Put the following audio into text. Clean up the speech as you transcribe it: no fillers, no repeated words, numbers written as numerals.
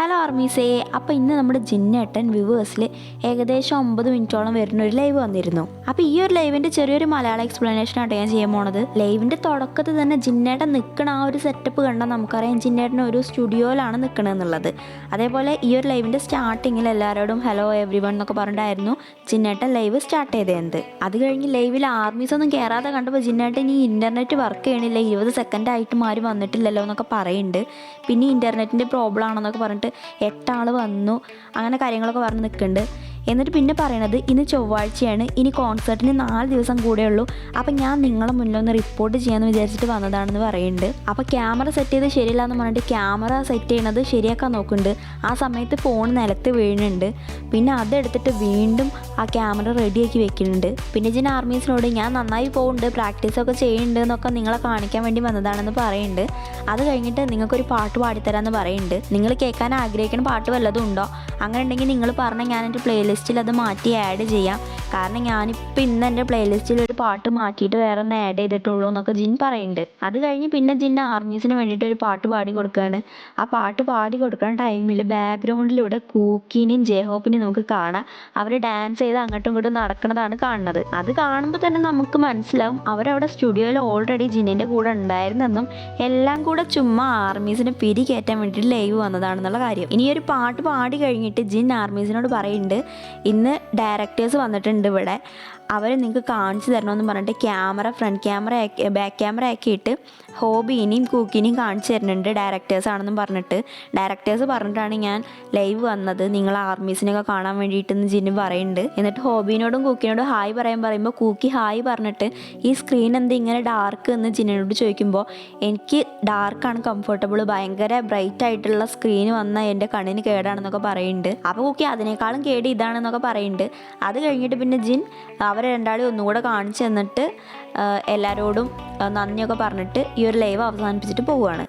Hello ആർമീസേ. അപ്പോൾ ഇന്ന് നമ്മുടെ ജിന്നേട്ടൻ വ്യൂവേഴ്സിൽ ഏകദേശം 9 മിനിറ്റോളം വരുന്ന ഒരു ലൈവ് വന്നിരുന്നു. അപ്പോൾ ഈ ഒരു ലൈവിൻ്റെ ചെറിയൊരു മലയാളം എക്സ്പ്ലനേഷൻ ആയിട്ട് ഞാൻ ചെയ്യാൻ പോണത്. ലൈവിൻ്റെ തുടക്കത്തിൽ തന്നെ ജിന്നേട്ടൻ നിൽക്കണ ആ ഒരു സെറ്റപ്പ് കണ്ടാൽ നമുക്കറിയാം ജിന്നേട്ടൻ ഒരു സ്റ്റുഡിയോയിലാണ് നിൽക്കണമെന്നുള്ളത്. അതേപോലെ ഈ ഒരു ലൈവിൻ്റെ സ്റ്റാർട്ടിങ്ങിൽ എല്ലാവരോടും ഹലോ എവ്രി വൺ എന്നൊക്കെ പറഞ്ഞിട്ടായിരുന്നു ജിന്നേട്ടൻ ലൈവ് സ്റ്റാർട്ട് ചെയ്തത്. അത് കഴിഞ്ഞ് ലൈവിൽ ആർമീസ് ഒന്നും കയറാതെ കണ്ടപ്പോൾ ജിന്നേട്ടൻ ഈ ഇൻ്റർനെറ്റ് വർക്ക് ചെയ്യണില്ല, 20 സെക്കൻഡ് ആയിട്ടും ആരും വന്നിട്ടില്ലല്ലോ എന്നൊക്കെ പറയുന്നുണ്ട്. പിന്നെ ഇൻ്റർനെറ്റിൻ്റെ പ്രോബ്ലം ആണെന്നൊക്കെ പറഞ്ഞിട്ട് 8 ആൾ വന്നു, അങ്ങനെ കാര്യങ്ങളൊക്കെ പറഞ്ഞ് നിൽക്കുന്നുണ്ട്. എന്നിട്ട് പിന്നെ പറയണത് ഇന്ന് ചൊവ്വാഴ്ചയാണ്, ഇനി കോൺസേർട്ടിന് 4 ദിവസം കൂടെ ഉള്ളൂ, അപ്പം ഞാൻ നിങ്ങളെ മുന്നിലൊന്ന് റിപ്പോർട്ട് ചെയ്യാമെന്ന് വിചാരിച്ചിട്ട് വന്നതാണെന്ന് പറയുന്നുണ്ട്. അപ്പോൾ ക്യാമറ സെറ്റ് ചെയ്ത് ശരിയല്ല എന്ന് പറഞ്ഞിട്ട് ക്യാമറ സെറ്റ് ചെയ്യണത് ശരിയാക്കാൻ നോക്കുന്നുണ്ട്. ആ സമയത്ത് ഫോൺ നിലത്ത് വീഴുന്നുണ്ട്. പിന്നെ അതെടുത്തിട്ട് വീണ്ടും ആ ക്യാമറ റെഡിയാക്കി വെക്കുന്നുണ്ട്. പിന്നെ ജിൻ ആർമീസിനോട് ഞാൻ നന്നായി പോകുന്നുണ്ട്, പ്രാക്ടീസൊക്കെ ചെയ്യുന്നുണ്ട് എന്നൊക്കെ നിങ്ങളെ കാണിക്കാൻ വേണ്ടി വന്നതാണെന്ന് പറയുന്നുണ്ട്. അത് കഴിഞ്ഞിട്ട് നിങ്ങൾക്കൊരു പാട്ട് പാടിത്തരാമെന്ന് പറയുന്നുണ്ട്. നിങ്ങൾ കേൾക്കാൻ ആഗ്രഹിക്കുന്ന പാട്ട് വല്ലതും ഉണ്ടോ? അങ്ങനെ ഉണ്ടെങ്കിൽ നിങ്ങൾ പറഞ്ഞാൽ ഞാൻ എൻ്റെ പ്ലേലിസ്റ്റിൽ അത് മാറ്റി ആഡ് ചെയ്യാം. കാരണം ഞാനിപ്പോൾ ഇന്ന് എൻ്റെ പ്ലേലിസ്റ്റിൽ ഒരു പാട്ട് മാറ്റിയിട്ട് വേറെ ഒന്ന് ആഡ് ചെയ്തിട്ടുള്ളൂ എന്നൊക്കെ ജിൻ പറയുന്നുണ്ട്. അത് കഴിഞ്ഞ് പിന്നെ ജിൻ ആർമീസിന് വേണ്ടിയിട്ട് ഒരു പാട്ട് പാടി കൊടുക്കുകയാണ്. ആ പാട്ട് പാടി കൊടുക്കുന്ന ടൈമിൽ ബാക്ക്ഗ്രൗണ്ടിലൂടെ കൂക്കിനെയും ജേഹോപ്പിനെയും നമുക്ക് കാണാം. അവർ ഡാൻസ് ചെയ്ത് അങ്ങോട്ടും ഇങ്ങോട്ടും നടക്കുന്നതാണ് കാണുന്നത്. അത് കാണുമ്പോൾ തന്നെ നമുക്ക് മനസ്സിലാവും അവരവിടെ സ്റ്റുഡിയോയിൽ ഓൾറെഡി ജിന്നിൻ്റെ കൂടെ ഉണ്ടായിരുന്നെന്നും എല്ലാം കൂടെ ചുമ്മാ ആർമീസിനെ പിരി കയറ്റാൻ വേണ്ടിയിട്ട് ലൈവ് വന്നതാണെന്നുള്ള കാര്യം. ഇനി ഒരു പാട്ട് പാടി കഴിഞ്ഞിട്ട് ജിൻ ആർമീസിനോട് പറയുന്നുണ്ട് ഇന്ന് ഡയറക്ടേഴ്സ് വന്നിട്ടുണ്ട് ഇവിടെ, അവർ നിങ്ങൾക്ക് കാണിച്ചു തരണമെന്ന് പറഞ്ഞിട്ട് camera front camera back camera ആക്കിയിട്ട് ഹോബീനെയും കൂക്കിനെയും കാണിച്ചു തരുന്നുണ്ട് ഡയറക്ടേഴ്സ് ആണെന്നും പറഞ്ഞിട്ട്. ഡയറക്ടേഴ്സ് പറഞ്ഞിട്ടാണ് ഞാൻ ലൈവ് വന്നത് നിങ്ങൾ ആർമീസിനെയൊക്കെ കാണാൻ വേണ്ടിയിട്ടെന്ന് ജിന്നു പറയുന്നുണ്ട്. എന്നിട്ട് ഹോബീനോടും കൂക്കിനോടും ഹായ് പറയുമ്പോൾ കൂക്കി ഹായ് പറഞ്ഞിട്ട് ഈ സ്ക്രീൻ എന്ത് ഇങ്ങനെ ഡാർക്ക് എന്ന് ജിന്നിനോട് ചോദിക്കുമ്പോൾ എനിക്ക് ഡാർക്കാണ് കംഫർട്ടബിൾ, ഭയങ്കര ബ്രൈറ്റ് ആയിട്ടുള്ള സ്ക്രീൻ വന്നാൽ എൻ്റെ കണ്ണിന് കേടാണെന്നൊക്കെ പറയുന്നുണ്ട്. അപ്പോൾ കൂക്കി അതിനേക്കാളും കേട് ഇതാണെന്നൊക്കെ പറയുന്നുണ്ട്. അത് കഴിഞ്ഞിട്ട് പിന്നെ ജിൻ അവരെ രണ്ടാളും ഒന്നുകൂടെ കാണിച്ചു തന്നിട്ട് എല്ലാവരോടും നന്ദിയൊക്കെ പറഞ്ഞിട്ട് ഈ ഒരു ലൈവ് അവസാനിപ്പിച്ചിട്ട് പോവുകയാണ്.